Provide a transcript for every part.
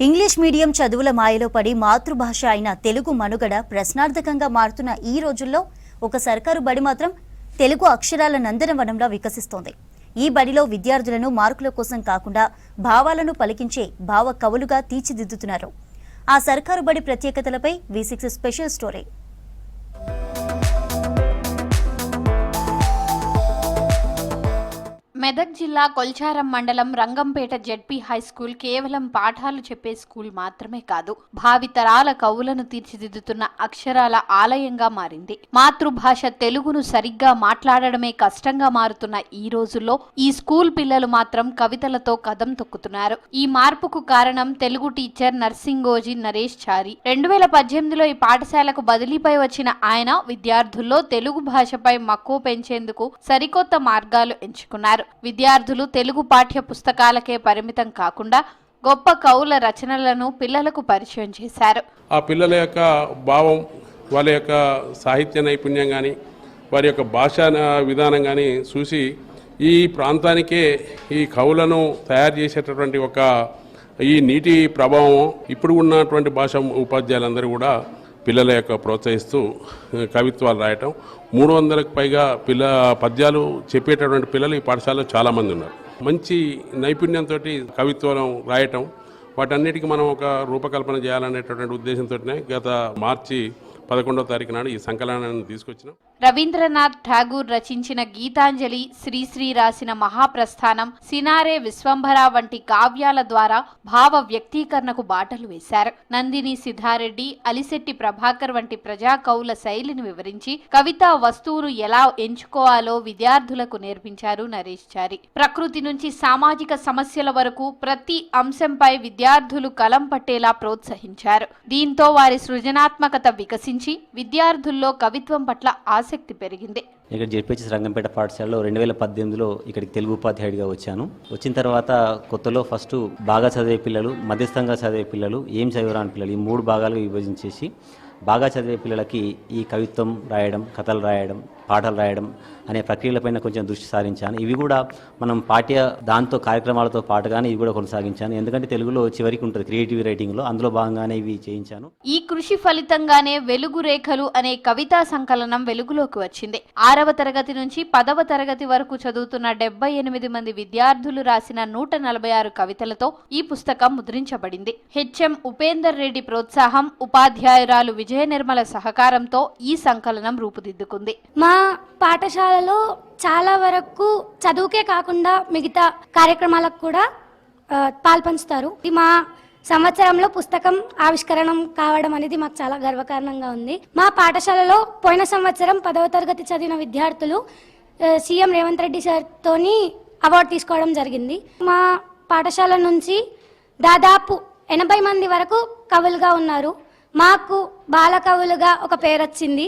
English medium చదువుల మాయలో పడి మాతృభాష అయిన తెలుగు మనుగడ ప్రశ్నార్థకంగా మారుతున్న ఈ రోజుల్లో ఒక సర్కారు బడి మాత్రం తెలుగు అక్షరాల నందనవనంలా వికసిస్తోంది. ఈ బడిలో విద్యార్థులను మార్కుల కోసం కాకుండా భావాలను పలికించే భావ కవులుగా తీర్చిదిద్దుతున్నారు. ఆ సర్కారు బడి ప్రత్యేకతలపై V6 స్పెషల్ స్టోరీ. మెదక్ జిల్లా కొల్చారం మండలం రంగంపేట జెడ్పీ హై స్కూల్ కేవలం పాఠాలు చెప్పే స్కూల్ మాత్రమే కాదు, భావితరాల కవులను తీర్చిదిద్దుతున్న అక్షరాల ఆలయంగా మారింది. మాతృభాష తెలుగును సరిగ్గా మాట్లాడడమే కష్టంగా మారుతున్న ఈ రోజుల్లో ఈ స్కూల్ పిల్లలు మాత్రం కవితలతో కదం తొక్కుతున్నారు. ఈ మార్పుకు కారణం తెలుగు టీచర్ నర్సింగోజీ నరేష్ చారి. 2018లో ఈ పాఠశాలకు బదిలీపై వచ్చిన ఆయన విద్యార్థుల్లో తెలుగు భాషపై మక్కువ పెంచేందుకు సరికొత్త మార్గాలు ఎంచుకున్నారు. విద్యార్థులు తెలుగు పాఠ్య పుస్తకాలకే పరిమితం కాకుండా గొప్ప కవుల రచనలను పిల్లలకు పరిచయం చేశారు. ఆ పిల్లల యొక్క భావం, వాళ్ళ యొక్క సాహిత్య నైపుణ్యం కానీ, వారి యొక్క భాషా విధానం కానీ చూసి ఈ ప్రాంతానికే ఈ కవులను తయారు చేసేటటువంటి ఒక ఈ నీటి ప్రభావం ఇప్పుడు ఉన్నటువంటి భాష ఉపాధ్యాయులందరూ కూడా పిల్లల యొక్క ప్రోత్సహిస్తూ కవిత్వాలు రాయటం. 300కు పైగా పద్యాలు చెప్పేటటువంటి పిల్లలు ఈ పాఠశాలలో చాలామంది ఉన్నారు. మంచి నైపుణ్యంతో కవిత్వం రాయటం, వాటన్నిటికీ మనం ఒక రూపకల్పన చేయాలనేటటువంటి ఉద్దేశంతోనే గత మార్చి 11వ తారీఖు నాడు ఈ సంకలనాన్ని తీసుకొచ్చినాం. రవీంద్రనాథ్ ఠాగూర్ రచించిన గీతాంజలి, శ్రీశ్రీ రాసిన మహాప్రస్థానం, సినారే, విశ్వంభర వంటి కావ్యాల ద్వారా భావ వ్యక్తీకరణకు బాటలు వేశారు. నందిని సిద్ధారెడ్డి, అలిశెట్టి ప్రభాకర్ వంటి ప్రజా కవుల శైలిని వివరించి కవితా వస్తువును ఎలా ఎంచుకోవాలో విద్యార్థులకు నేర్పించారు నరేష్ చారి. ప్రకృతి నుంచి సామాజిక సమస్యల వరకు ప్రతి అంశంపై విద్యార్థులు కలం పట్టేలా ప్రోత్సహించారు. దీంతో వారి సృజనాత్మకత వికసించి విద్యార్థుల్లో కవిత్వం పట్ల ఆసక్తి పెరిగింది. ఇక్కడ జెడ్పీహెచ్ఎస్ రంగంపేట పాఠశాలలో 2018లో ఇక్కడికి తెలుగు ఉపాధ్యాయుడిగా వచ్చాను. వచ్చిన తర్వాత కొత్తలో ఫస్ట్ బాగా చదివే పిల్లలు, మధ్యస్థంగా చదివే పిల్లలు, ఏం చదివరాని పిల్లలు, ఈ 3 భాగాలుగా విభజించేసి బాగా చదివే పిల్లలకి ఈ కవిత్వం రాయడం, కథలు రాయడం, పాటలు రాయడం అనే ప్రక్రియలపైన కొంచెం దృష్టి సారించాను. ఇవి కూడా మనం దాంతో కార్యక్రమాలతో పాటుగానే ఇవి కూడా కొనసాగించాను. ఎందుకంటే తెలుగులో చివరికి ఉంటుంది క్రియేటివ్ రైటింగ్లో, అందులో భాగంగానే ఇవి చేయించాను. ఈ కృషి ఫలితంగానే వెలుగు రేఖలు అనే కవితా సంకలనం వెలుగులోకి వచ్చింది. 6వ తరగతి నుంచి 10వ తరగతి వరకు చదువుతున్న 78 మంది విద్యార్థులు రాసిన 146 కవితలతో ఈ పుస్తకం ముద్రించబడింది. హెచ్ఎం ఉపేందర్ రెడ్డి ప్రోత్సాహం, ఉపాధ్యాయురాలు విజయ నిర్మల సహకారంతో ఈ సంకలనం రూపుదిద్దుకుంది. మా పాఠశాలలో చాలా వరకు చదువుకే కాకుండా మిగతా కార్యక్రమాలకు కూడా పాల్పంచుతారు. మా సంవత్సరంలో పుస్తకం ఆవిష్కరణ కావడం అనేది మాకు చాలా గర్వకారణంగా ఉంది. మా పాఠశాలలో పోయిన సంవత్సరం 10వ తరగతి చదివిన విద్యార్థులు సీఎం రేవంత్ రెడ్డి సార్తోని అవార్డు తీసుకోవడం జరిగింది. మా పాఠశాల నుంచి దాదాపు 80 మంది వరకు కవులుగా ఉన్నారు. మాకు బాల కవులుగా ఒక పేరు వచ్చింది.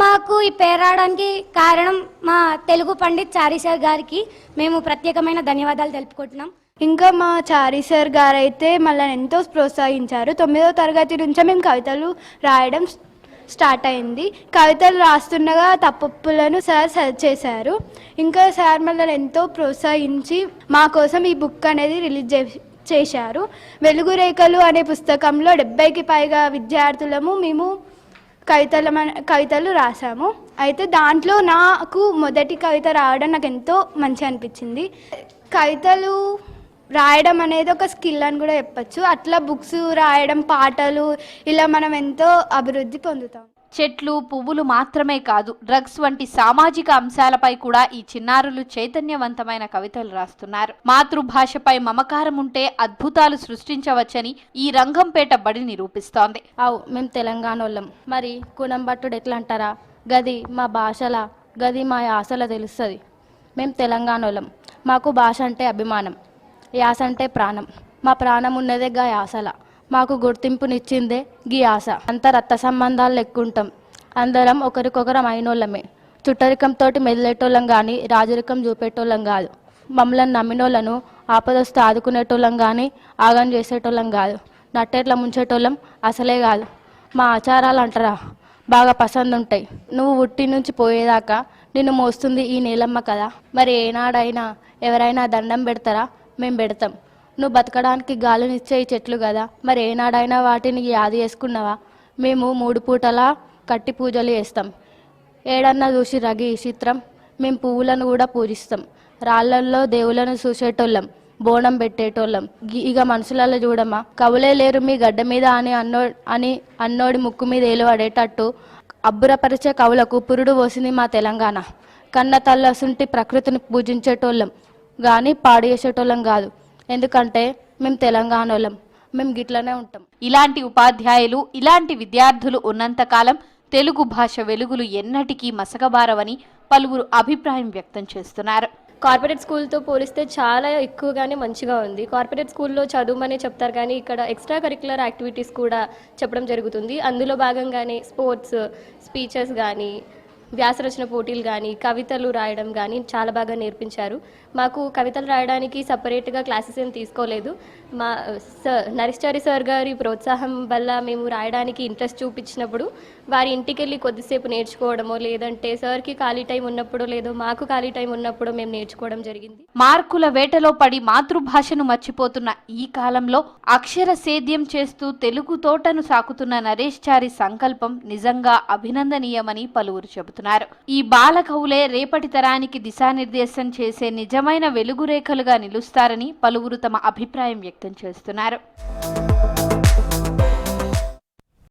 మాకు ఈ పేరు రావడానికి కారణం మా తెలుగు పండిత్ చారి సార్ గారికి మేము ప్రత్యేకమైన ధన్యవాదాలు తెలుపుకుంటున్నాం. ఇంకా మా చారి సార్ గారు అయితే మళ్ళీ ఎంతో ప్రోత్సహించారు. 9వ తరగతి నుంచే మేము కవితలు రాయడం స్టార్ట్ అయింది. కవితలు రాస్తుండగా తప్పులను సార్ సర్చ్ చేశారు. ఇంకా సార్ మళ్ళీ ఎంతో ప్రోత్సహించి మా కోసం ఈ బుక్ అనేది రిలీజ్ చేశారు. వెలుగు రేఖలు అనే పుస్తకంలో 70కి పైగా విద్యార్థులము మేము కవితలు రాసాము. అయితే దాంట్లో నాకు మొదటి కవిత రావడం నాకు ఎంతో మంచి అనిపించింది. కవితలు రాయడం అనేది ఒక స్కిల్ అని కూడా చెప్పచ్చు. అట్లా బుక్స్ రాయడం, పాటలు, ఇలా మనం ఎంతో అభివృద్ధి పొందుతాం. చెట్లు, పువ్వులు మాత్రమే కాదు, డ్రగ్స్ వంటి సామాజిక అంశాలపై కూడా ఈ చిన్నారులు చైతన్యవంతమైన కవితలు రాస్తున్నారు. మాతృభాషపై మమకారం ఉంటే అద్భుతాలు సృష్టించవచ్చని ఈ రంగంపేట బడి నిరూపిస్తోంది. మేము తెలంగాణ వాళ్ళం, మరి కులం బట్టుడు ఎట్లా అంటారా, గది మా భాషల, గది మా యాసల తెలుస్తుంది. మేము తెలంగాణ వాళ్ళం, మాకు భాష అంటే అభిమానం, యాస అంటే ప్రాణం. మా ప్రాణం ఉన్నదే గా యాసల, మాకు గుర్తింపునిచ్చిందే గీ ఆశ. అంత రక్త సంబంధాలు లెక్కుంటాం, అందరం ఒకరికొకరం అయినోళ్ళమే. చుట్టరికంతో మెదిలేటోళ్ళం కానీ రాజరికం చూపేటోళ్ళం కాదు. మమ్మల్ని నమ్మినోళ్ళను ఆపదొస్తే ఆదుకునేటోళ్ళం కానీ ఆగం చేసేటోళ్ళం కాదు. నట్టేట్లా ముంచేటోళ్ళం అసలే కాదు. మా ఆచారాలు అంటారా బాగా పసందు ఉంటాయి. నువ్వు ఉట్టి నుంచి పోయేదాకా నిన్ను మోస్తుంది ఈ నీలమ్మ కదా. మరి ఏనాడైనా ఎవరైనా దండం పెడతారా? మేము పెడతాం. నువ్వు బతకడానికి గాలినిచ్చే ఈ చెట్లు కదా, మరి ఏనాడైనా వాటిని యాది చేసుకున్నావా? మేము 3 పూటలా కట్టి పూజలు చేస్తాం. ఏడన్నా చూసి రగి ఈ చిత్రం, మేము పువ్వులను కూడా పూజిస్తాం. రాళ్ళల్లో దేవులను చూసేటోళ్ళం, బోనం పెట్టేటోళ్ళం. ఇక మనుషులలో చూడమ్మా, కవులే లేరు మీ గడ్డ మీద అని అన్నోడి ముక్కు మీద ఏలు పడేటట్టు అబ్బురపరిచే కవులకు పురుడు పోసింది మా తెలంగాణ. కన్న తల్లసుంటి ప్రకృతిని పూజించేటోళ్ళం కానీ పాడు చేసేటోళ్ళం కాదు. ఎందుకంటే మేము తెలంగాణోళ్ళం, మేము గిట్లనే ఉంటాం. ఇలాంటి ఉపాధ్యాయులు, ఇలాంటి విద్యార్థులు ఉన్నంతకాలం తెలుగు భాష వెలుగులు ఎన్నటికీ మసకబారవని పలువురు అభిప్రాయం వ్యక్తం చేస్తున్నారు. కార్పొరేట్ స్కూల్తో పోలిస్తే చాలా ఎక్కువగానే మంచిగా ఉంది. కార్పొరేట్ స్కూల్లో చదువుమని చెప్తారు కానీ ఇక్కడ ఎక్స్ట్రా కరిక్యులర్ యాక్టివిటీస్ కూడా చెప్పడం జరుగుతుంది. అందులో భాగంగానే స్పోర్ట్స్, స్పీచెస్ కానీ, వ్యాసరచన పోటీలు కానీ, కవితలు రాయడం కానీ చాలా బాగా నేర్పించారు. మాకు కవితలు రాయడానికి సపరేట్గా క్లాసెస్ ఏం తీసుకోలేదు. మా నరేష్చారి సార్ గారి ప్రోత్సాహం వల్ల మేము రాయడానికి ఇంట్రెస్ట్ చూపించినప్పుడు వారి ఇంటికి వెళ్ళి కొద్దిసేపు నేర్చుకోవడమో, లేదంటే సార్కి ఖాళీ టైం ఉన్నప్పుడు, లేదో మాకు ఖాళీ టైం ఉన్నప్పుడు మేము నేర్చుకోవడం జరిగింది. మార్కుల వేటలో పడి మాతృభాషను మర్చిపోతున్న ఈ కాలంలో అక్షర సేద్యం చేస్తూ తెలుగు తోటను సాకుతున్న నరేష్ చారి సంకల్పం నిజంగా అభినందనీయమని పలువురు చెబుతున్నారు. ఈ బాల కవులే రేపటి తరానికి దిశానిర్దేశం చేసే నిజమైన వెలుగురేఖలుగా నిలుస్తారని పలువురు తమ అభిప్రాయం వ్యక్తం చేస్తున్నారు.